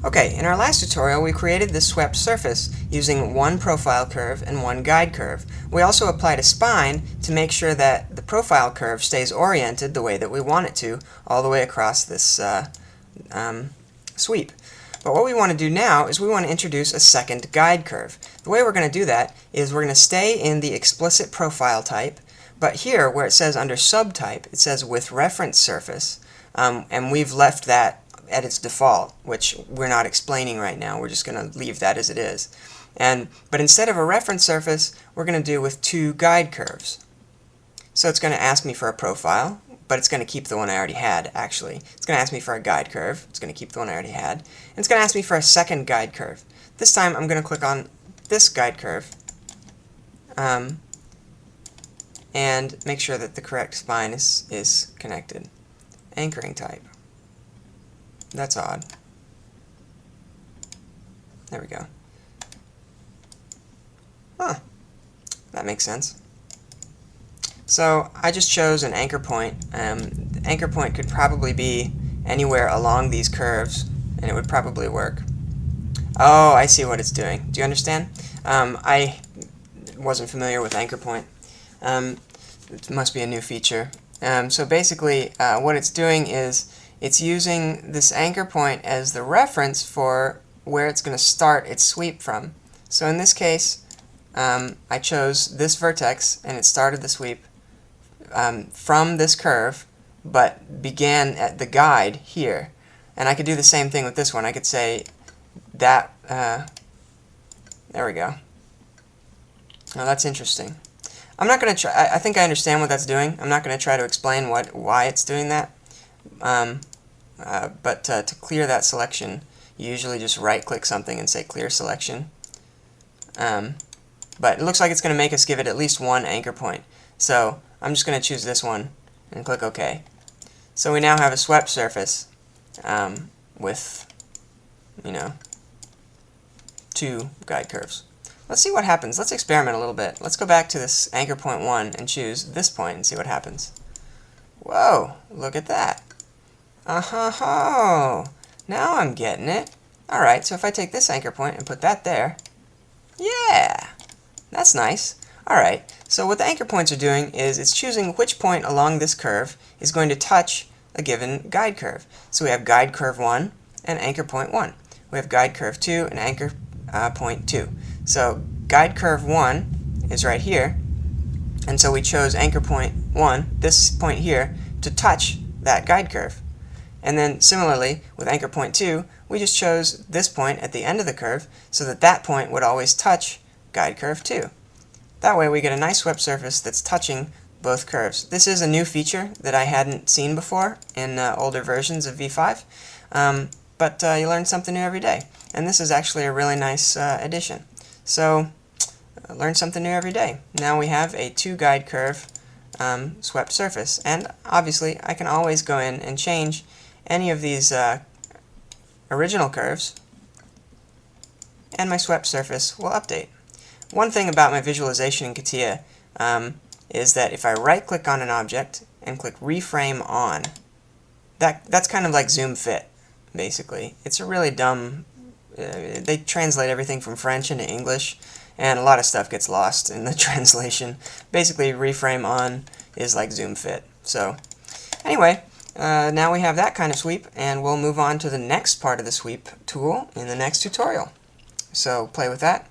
Okay, in our last tutorial we created this swept surface using one profile curve and one guide curve. We also applied a spine to make sure that the profile curve stays oriented the way that we want it to all the way across this sweep. But what we want to do now is we want to introduce a second guide curve. The way we're going to do that is we're going to stay in the explicit profile type, but here where it says under subtype it says with reference surface, and we've left that at its default, which we're not explaining right now. We're just going to leave that as it is. But instead of a reference surface, we're going to do with two guide curves. So it's going to ask me for a profile, but it's going to keep the one I already had, actually. It's going to ask me for a guide curve. It's going to keep the one I already had. And it's going to ask me for a second guide curve. This time I'm going to click on this guide curve and make sure that the correct spine is connected. Anchoring type. That's odd. There we go. Huh. That makes sense. So I just chose an anchor point. The anchor point could probably be anywhere along these curves, and it would probably work. Oh, I see what it's doing. Do you understand? I wasn't familiar with anchor point. It must be a new feature. So basically, what it's doing is it's using this anchor point as the reference for where it's going to start its sweep from. So in this case, I chose this vertex and it started the sweep from this curve, but began at the guide here. And I could do the same thing with this one. I could say that, there we go. Now that's interesting. I'm not going to try, I think I understand what that's doing. I'm not going to try to explain why it's doing that. But to clear that selection, you usually just right-click something and say Clear Selection. But it looks like it's going to make us give it at least one anchor point. So I'm just going to choose this one and click OK. So we now have a swept surface with, two guide curves. Let's see what happens. Let's experiment a little bit. Let's go back to this anchor point 1 and choose this point and see what happens. Whoa, look at that. Oh, now I'm getting it. Alright, so if I take this anchor point and put that there, yeah, that's nice. Alright, so what the anchor points are doing is it's choosing which point along this curve is going to touch a given guide curve. So we have guide curve 1 and anchor point 1. We have guide curve 2 and anchor point 2. So guide curve 1 is right here, and so we chose anchor point 1, this point here, to touch that guide curve. And then similarly, with anchor point 2, we just chose this point at the end of the curve so that that point would always touch guide curve 2. That way we get a nice swept surface that's touching both curves. This is a new feature that I hadn't seen before in older versions of V5, but you learn something new every day. And this is actually a really nice addition. So learn something new every day. Now we have a two guide curve swept surface, and obviously I can always go in and change any of these original curves, and my swept surface will update. One thing about my visualization in CATIA is that if I right-click on an object and click Reframe On, that's kind of like Zoom Fit, basically. It's a really dumb... they translate everything from French into English, and a lot of stuff gets lost in the translation. Basically, Reframe On is like Zoom Fit. So, anyway, now we have that kind of sweep, and we'll move on to the next part of the sweep tool in the next tutorial. So play with that.